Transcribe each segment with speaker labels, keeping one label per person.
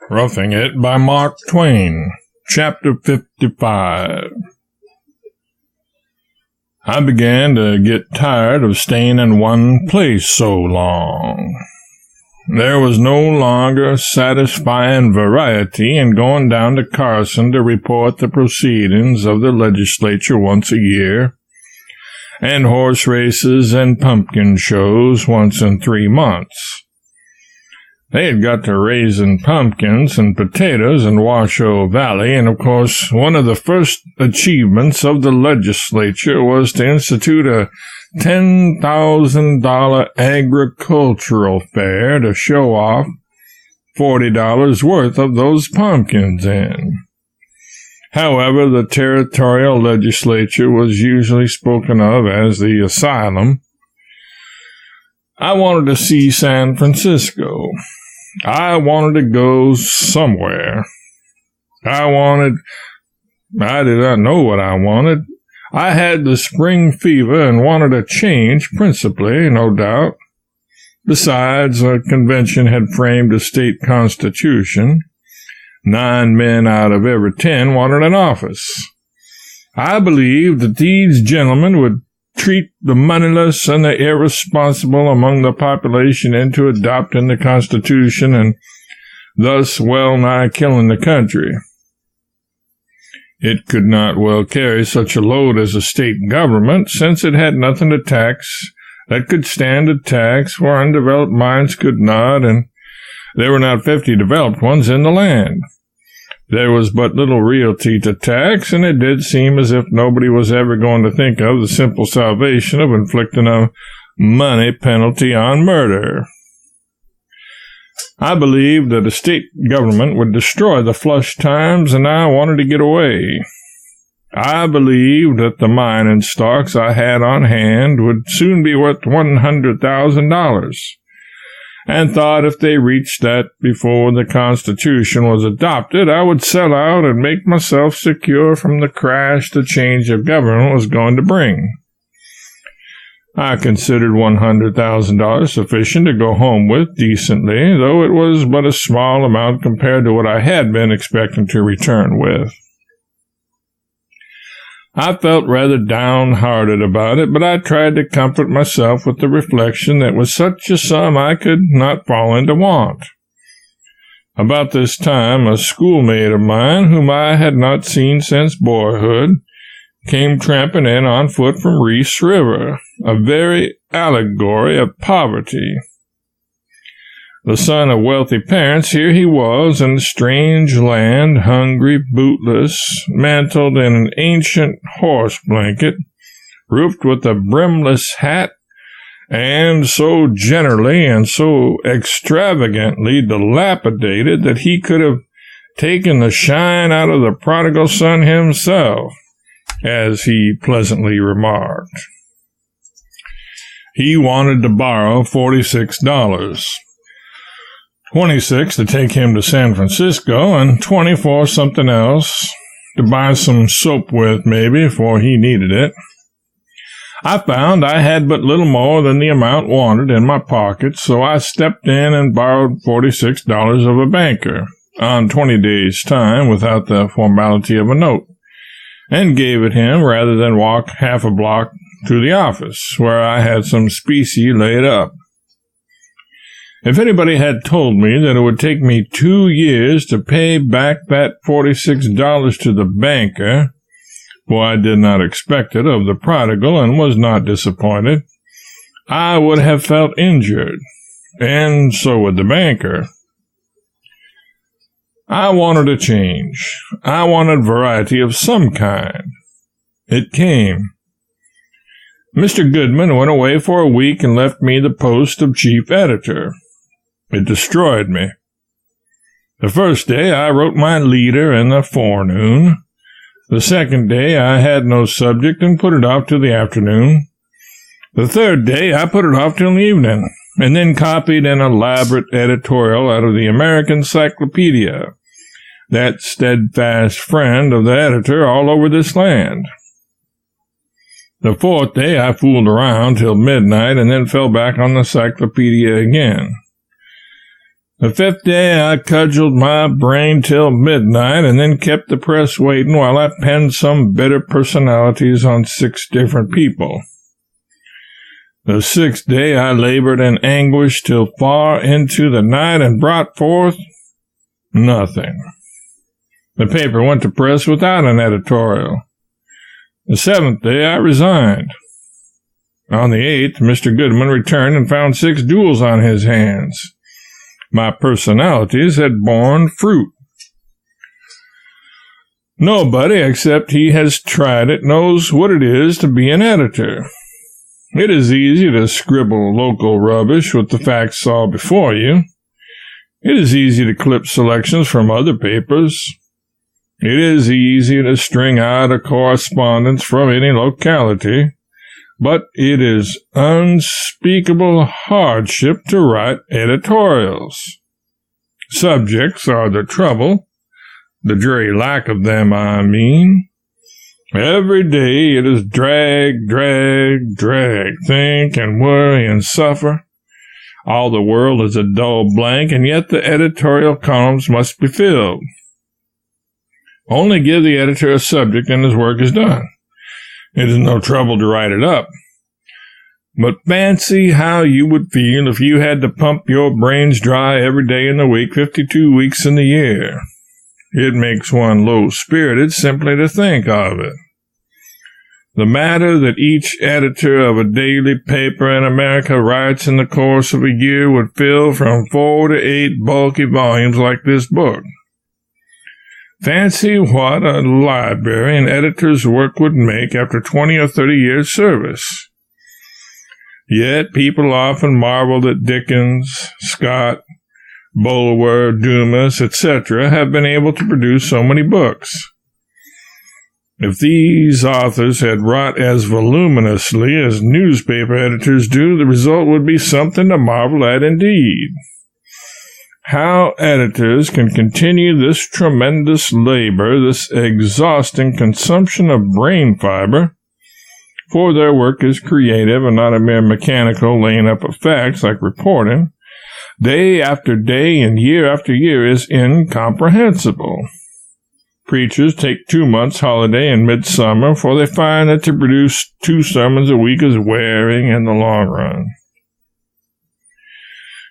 Speaker 1: Roughing It by Mark Twain, Chapter 55. I began to get tired of staying in one place so long. There was no longer satisfying variety in going down to Carson to report the proceedings of the legislature once a year, and horse races and pumpkin shows once in 3 months. They had got to raising pumpkins and potatoes in Washoe Valley, and of course one of the first achievements of the legislature was to institute a $10,000 agricultural fair to show off $40 worth of those pumpkins in. However, the territorial legislature was usually spoken of as the asylum. I wanted to see San Francisco. I wanted to go somewhere. I did not know what I wanted. I had the spring fever and wanted a change, principally, no doubt. Besides, a convention had framed a state constitution. 9 men out of every 10 wanted an office. I believed that these gentlemen would treat the moneyless and the irresponsible among the population into adopting the Constitution and thus well-nigh killing the country. It could not well carry such a load as a state government, since it had nothing to tax that could stand a tax, for undeveloped minds could not, and there were not 50 developed ones in the land. There was but little realty to tax, and it did seem as if nobody was ever going to think of the simple salvation of inflicting a money penalty on murder. I believed that a state government would destroy the flush times, and I wanted to get away. I believed that the mining stocks I had on hand would soon be worth $100,000. and thought if they reached that before the Constitution was adopted, I would sell out and make myself secure from the crash the change of government was going to bring. I considered $100,000 sufficient to go home with decently, though it was but a small amount compared to what I had been expecting to return with. I felt rather downhearted about it, but I tried to comfort myself with the reflection that with such a sum I could not fall into want. About this time, a schoolmate of mine, whom I had not seen since boyhood, came tramping in on foot from Reese River, a very allegory of poverty. The son of wealthy parents, here he was in a strange land, hungry, bootless, mantled in an ancient horse blanket, roofed with a brimless hat, and so generally and so extravagantly dilapidated that he could have taken the shine out of the prodigal son himself, as he pleasantly remarked. He wanted to borrow $46. 26 to take him to San Francisco, and 20 for something else, to buy some soap with maybe, for he needed it. I found I had but little more than the amount wanted in my pocket, so I stepped in and borrowed $46 of a banker, on 20 days' time, without the formality of a note, and gave it him rather than walk half a block to the office, where I had some specie laid up. If anybody had told me that it would take me 2 years to pay back that $46 to the banker, for I did not expect it of the prodigal and was not disappointed, I would have felt injured, and so would the banker. I wanted a change. I wanted variety of some kind. It came. Mr. Goodman went away for a week and left me the post of chief editor. It destroyed me. The first day I wrote my leader in the forenoon. The second day I had no subject and put it off till the afternoon. The third day I put it off till the evening, and then copied an elaborate editorial out of the American Encyclopedia, that steadfast friend of the editor all over this land. The fourth day I fooled around till midnight and then fell back on the encyclopedia again. The fifth day, I cudgeled my brain till midnight and then kept the press waiting while I penned some bitter personalities on 6 different people. The 6th day, I labored in anguish till far into the night and brought forth nothing. The paper went to press without an editorial. The 7th day, I resigned. On the 8th, Mr. Goodman returned and found 6 duels on his hands. My personalities had borne fruit. Nobody except he has tried it knows what it is to be an editor. It is easy to scribble local rubbish with the facts all before you. It is easy to clip selections from other papers. It is easy to string out a correspondence from any locality. But it is unspeakable hardship to write editorials. Subjects are the trouble, the dreary lack of them, I mean. Every day it is drag, think and worry and suffer. All the world is a dull blank, and yet the editorial columns must be filled. Only give the editor a subject and his work is done. It is no trouble to write it up. But fancy how you would feel if you had to pump your brains dry every day in the week, 52 weeks in the year. It makes one low-spirited simply to think of it. The matter that each editor of a daily paper in America writes in the course of a year would fill from 4 to 8 bulky volumes like this book. Fancy what a library an editor's work would make after 20 or 30 years' service. Yet people often marvel that Dickens, Scott, Bulwer, Dumas, etc. have been able to produce so many books. If these authors had wrought as voluminously as newspaper editors do, the result would be something to marvel at indeed. How editors can continue this tremendous labor, this exhausting consumption of brain fiber, for their work is creative and not a mere mechanical laying up of facts like reporting, day after day and year after year is incomprehensible. Preachers take 2 months' holiday in midsummer, for they find that to produce 2 sermons a week is wearing in the long run.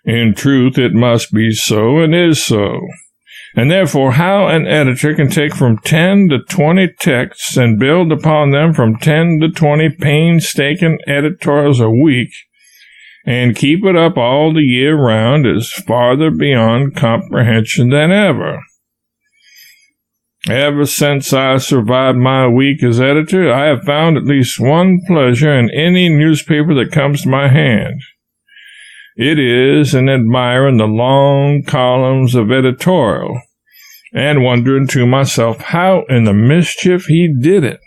Speaker 1: In truth, it must be so, and is so. And therefore, how an editor can take from 10 to 20 texts and build upon them from 10 to 20 painstaking editorials a week and keep it up all the year round is farther beyond comprehension than ever. Ever since I survived my week as editor, I have found at least one pleasure in any newspaper that comes to my hand. It is in admiring the long columns of editorial and wondering to myself how in the mischief he did it.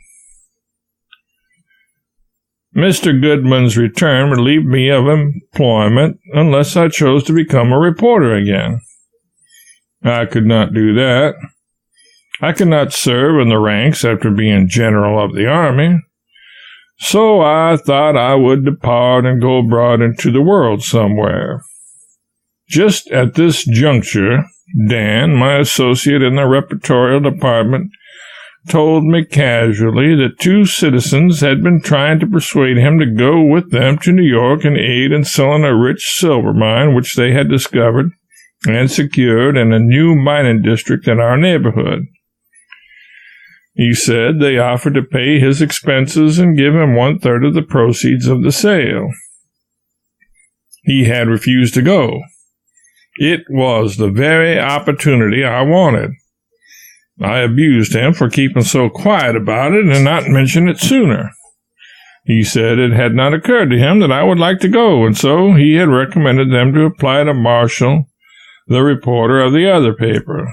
Speaker 1: Mr. Goodman's return relieved me of employment unless I chose to become a reporter again. I could not do that. I could not serve in the ranks after being general of the army. So I thought I would depart and go abroad into the world somewhere. Just at this juncture, Dan, my associate in the repertorial department, told me casually that 2 citizens had been trying to persuade him to go with them to New York and aid in selling a rich silver mine which they had discovered and secured in a new mining district in our neighborhood. He said they offered to pay his expenses and give him 1/3 of the proceeds of the sale. He had refused to go. It was the very opportunity I wanted. I abused him for keeping so quiet about it and not mentioning it sooner. He said it had not occurred to him that I would like to go, and so he had recommended them to apply to Marshall, the reporter of the other paper.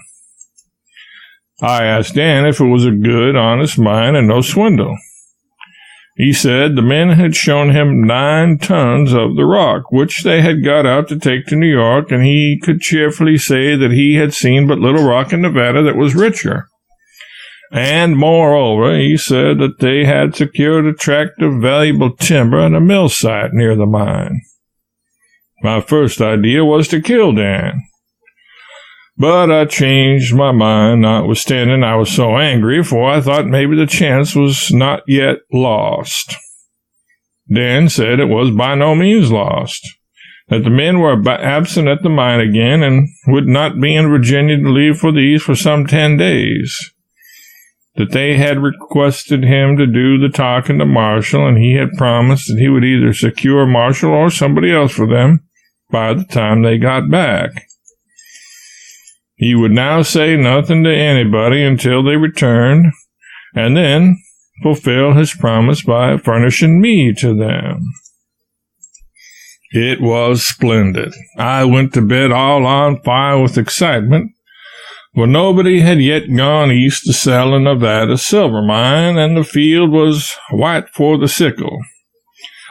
Speaker 1: I asked Dan if it was a good, honest mine and no swindle. He said the men had shown him 9 tons of the rock, which they had got out to take to New York, and he could cheerfully say that he had seen but little rock in Nevada that was richer. And, moreover, he said that they had secured a tract of valuable timber and a mill site near the mine. My first idea was to kill Dan. But I changed my mind, notwithstanding I was so angry, for I thought maybe the chance was not yet lost. Dan said it was by no means lost, that the men were absent at the mine again, and would not be in Virginia to leave for the East for some 10 days. That they had requested him to do the talking to Marshall, and he had promised that he would either secure Marshall or somebody else for them by the time they got back. He would now say nothing to anybody until they returned, and then fulfill his promise by furnishing me to them. It was splendid. I went to bed all on fire with excitement, for nobody had yet gone east to sell a Nevada silver mine, and the field was white for the sickle.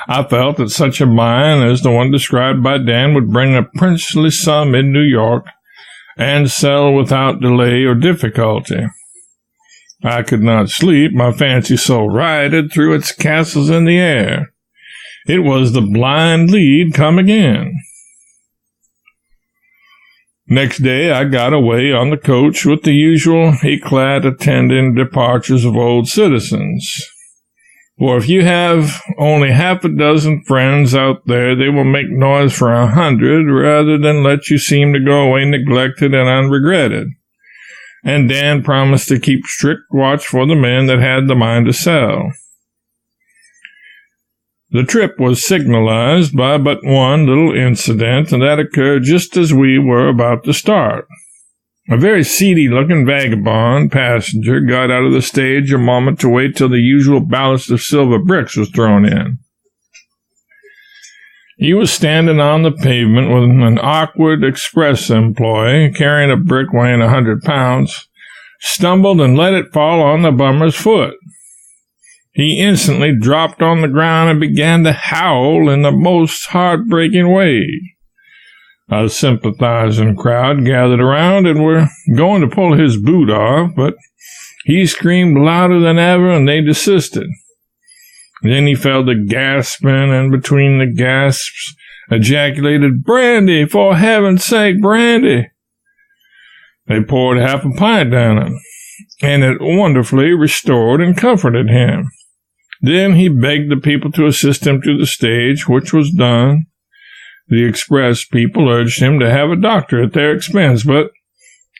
Speaker 1: I felt that such a mine as the one described by Dan would bring a princely sum in New York, and sell without delay or difficulty. I could not sleep, my fancy so rioted through its castles in the air. It was the blind lead come again. Next day I got away on the coach with the usual eclat attending departures of old citizens. For if you have only half a dozen friends out there, they will make noise for 100 rather than let you seem to go away neglected and unregretted. And Dan promised to keep strict watch for the men that had the mind to sell. The trip was signalized by but one little incident, and that occurred just as we were about to start. A very seedy-looking vagabond passenger got out of the stage a moment to wait till the usual ballast of silver bricks was thrown in. He was standing on the pavement with an awkward express employee carrying a brick weighing 100 pounds, stumbled and let it fall on the bummer's foot. He instantly dropped on the ground and began to howl in the most heartbreaking way. A sympathizing crowd gathered around and were going to pull his boot off, but he screamed louder than ever and they desisted. Then he fell to gasping, and between the gasps ejaculated, "Brandy! For heaven's sake, brandy!" They poured half a pint down him, and it wonderfully restored and comforted him. Then he begged the people to assist him to the stage, which was done. The express people urged him to have a doctor at their expense, but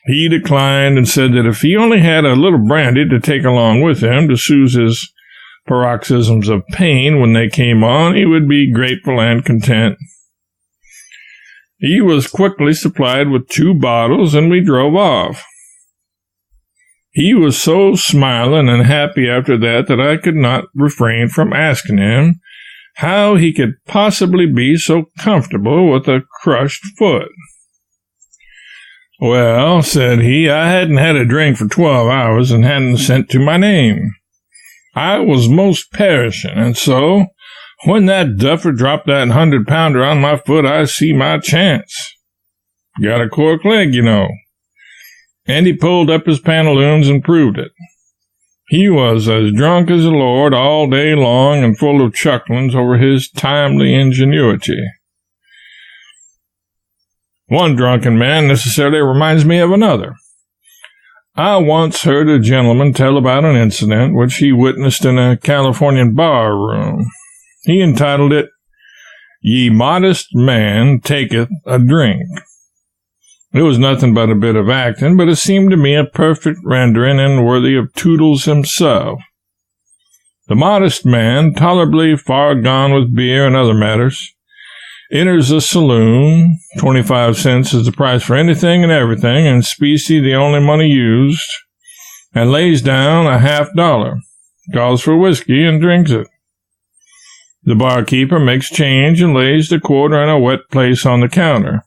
Speaker 1: he declined and said that if he only had a little brandy to take along with him to soothe his paroxysms of pain when they came on, he would be grateful and content. He was quickly supplied with 2 bottles, and we drove off. He was so smiling and happy after that I could not refrain from asking him how he could possibly be so comfortable with a crushed foot. "Well," said he, "I hadn't had a drink for 12 hours and hadn't sent to my name. I was most perishing, and so, when that duffer dropped that 100-pounder on my foot, I see my chance. Got a cork leg, you know." And he pulled up his pantaloons and proved it. He was as drunk as a lord all day long and full of chucklings over his timely ingenuity. One drunken man necessarily reminds me of another. I once heard a gentleman tell about an incident which he witnessed in a Californian bar room. He entitled it, "Ye Modest Man Taketh a Drink." It was nothing but a bit of acting, but it seemed to me a perfect rendering and worthy of Toodles himself. The modest man, tolerably far gone with beer and other matters, enters a saloon. 25 cents is the price for anything and everything, and specie the only money used, and lays down a $50, calls for whiskey, and drinks it. The barkeeper makes change and lays the quarter in a wet place on the counter.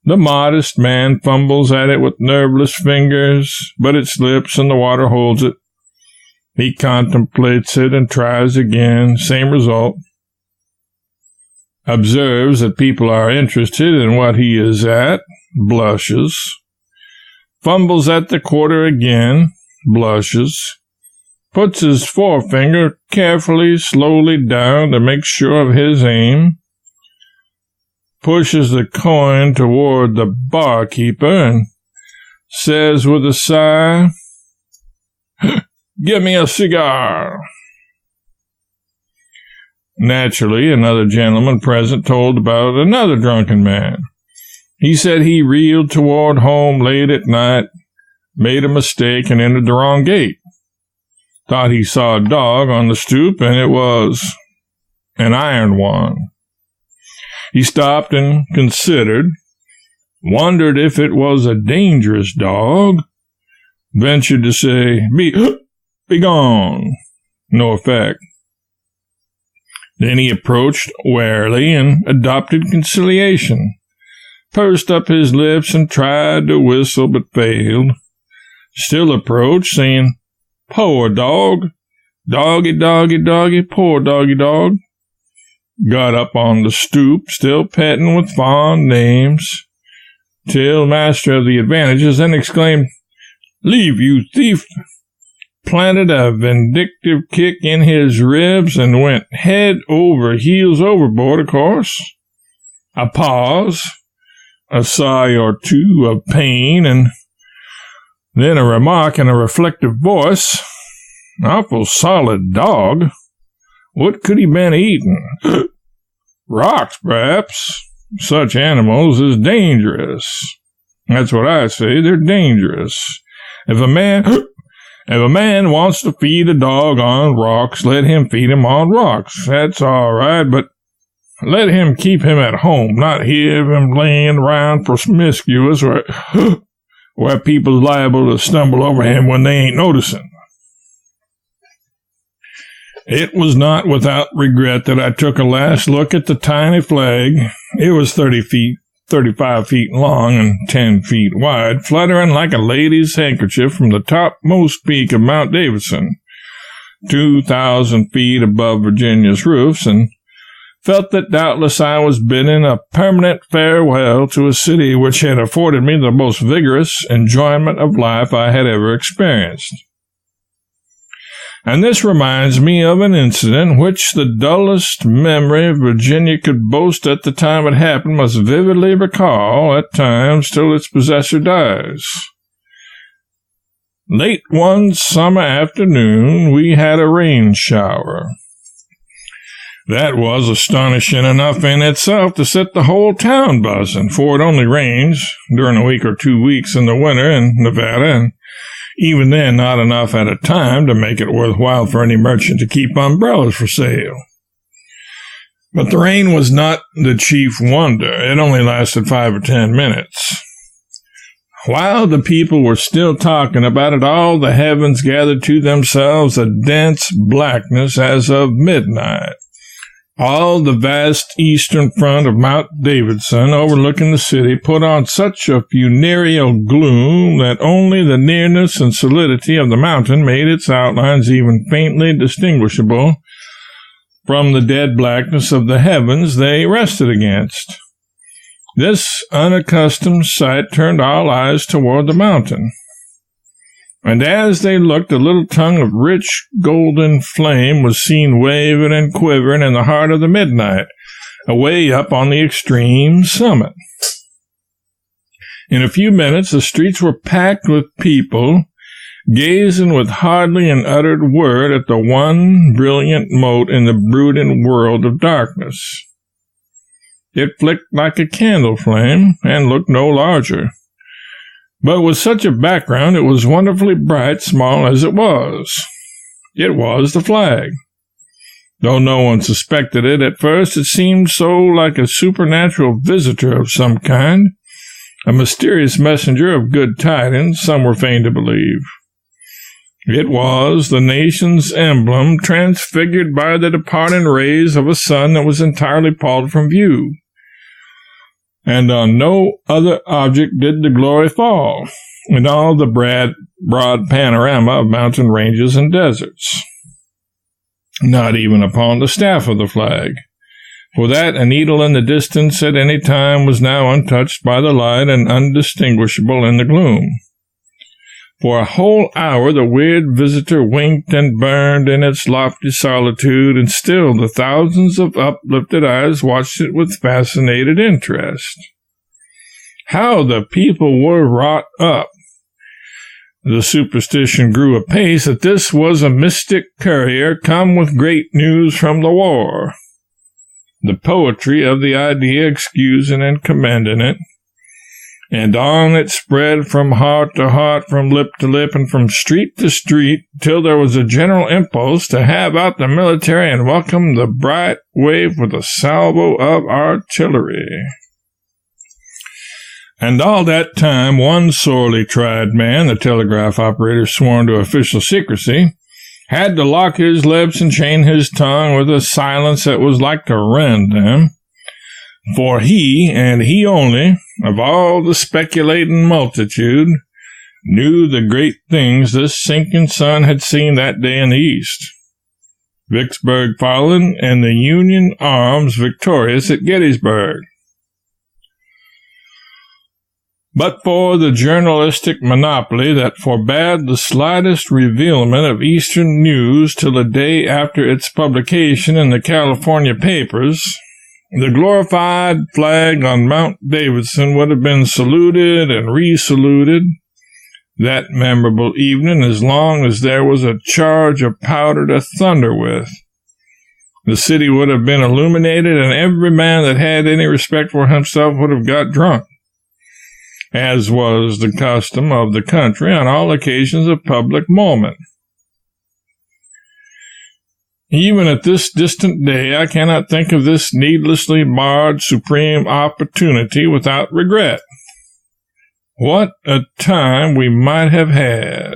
Speaker 1: The modest man fumbles at it with nerveless fingers, but it slips and the water holds it. He contemplates it and tries again, same result. Observes that people are interested in what he is at, blushes. Fumbles at the quarter again, blushes. Puts his forefinger carefully, slowly down to make sure of his aim. pushes the coin toward the barkeeper and says with a sigh, "Give me a cigar." Naturally, another gentleman present told about another drunken man. He said he reeled toward home late at night, made a mistake, and entered the wrong gate. Thought he saw a dog on the stoop, and it was an iron one. He stopped and considered, wondered if it was a dangerous dog, ventured to say, Be gone. No effect. Then he approached warily and adopted conciliation, pursed up his lips and tried to whistle but failed. Still approached, saying, "Poor dog, doggy, doggy, doggy, poor doggy dog." Got up on the stoop, still petting with fond names, till master of the advantages then exclaimed, "Leave, you thief!" Planted a vindictive kick in his ribs and went head over heels overboard, of course. A pause, a sigh or two of pain, and then a remark in a reflective voice, "Awful solid dog. What could he been eating? Rocks, perhaps. Such animals is dangerous." That's what I say, they're dangerous. If a man wants to feed a dog on rocks, let him feed him on rocks. That's all right, but let him keep him at home, not have him laying around promiscuous where people's liable to stumble over him when they ain't noticing. It was not without regret that I took a last look at the tiny flag. It was 35 feet long and 10 feet wide, fluttering like a lady's handkerchief from the topmost peak of Mount Davidson, 2,000 feet above Virginia's roofs, and felt that doubtless I was bidding a permanent farewell to a city which had afforded me the most vigorous enjoyment of life I had ever experienced. And this reminds me of an incident which the dullest memory Virginia could boast at the time it happened must vividly recall at times till its possessor dies. Late one summer afternoon, we had a rain shower. That was astonishing enough in itself to set the whole town buzzing, for it only rains during a week or 2 weeks in the winter in Nevada, and even then not enough at a time to make it worthwhile for any merchant to keep umbrellas for sale. But the rain was not the chief wonder. It only lasted 5 or 10 minutes. While the people were still talking about it, all the heavens gathered to themselves a dense blackness as of midnight. All the vast eastern front of Mount Davidson, overlooking the city, put on such a funereal gloom that only the nearness and solidity of the mountain made its outlines even faintly distinguishable from the dead blackness of the heavens they rested against. This unaccustomed sight turned all eyes toward the mountain, and as they looked, a little tongue of rich golden flame was seen waving and quivering in the heart of the midnight, away up on the extreme summit. In a few minutes, the streets were packed with people, gazing with hardly an uttered word at the one brilliant mote in the brooding world of darkness. It flicked like a candle flame, and looked no larger. But with such a background, it was wonderfully bright, small as it was. It was the flag. Though no one suspected it at first, it seemed so like a supernatural visitor of some kind, a mysterious messenger of good tidings, some were fain to believe. It was the nation's emblem, transfigured by the departing rays of a sun that was entirely palled from view. And on no other object did the glory fall, in all the broad panorama of mountain ranges and deserts. Not even upon the staff of the flag, for that a needle in the distance at any time was now untouched by the light and undistinguishable in the gloom. For a whole hour the weird visitor winked and burned in its lofty solitude, and still the thousands of uplifted eyes watched it with fascinated interest. How the people were wrought up! The superstition grew apace that this was a mystic courier come with great news from the war. The poetry of the idea excusing and commending it, and on it spread from heart to heart, from lip to lip, and from street to street, till there was a general impulse to have out the military and welcome the bright wave with a salvo of artillery. And all that time, one sorely tried man, the telegraph operator sworn to official secrecy, had to lock his lips and chain his tongue with a silence that was like to rend them. For he, and he only, of all the speculating multitude, knew the great things this sinking sun had seen that day in the east. Vicksburg fallen, and the Union arms victorious at Gettysburg. But for the journalistic monopoly that forbade the slightest revealment of Eastern news till the day after its publication in the California papers, the glorified flag on Mount Davidson would have been saluted and re-saluted that memorable evening as long as there was a charge of powder to thunder with. The city would have been illuminated, and every man that had any respect for himself would have got drunk, as was the custom of the country on all occasions of public moment. Even at this distant day, I cannot think of this needlessly marred supreme opportunity without regret. What a time we might have had!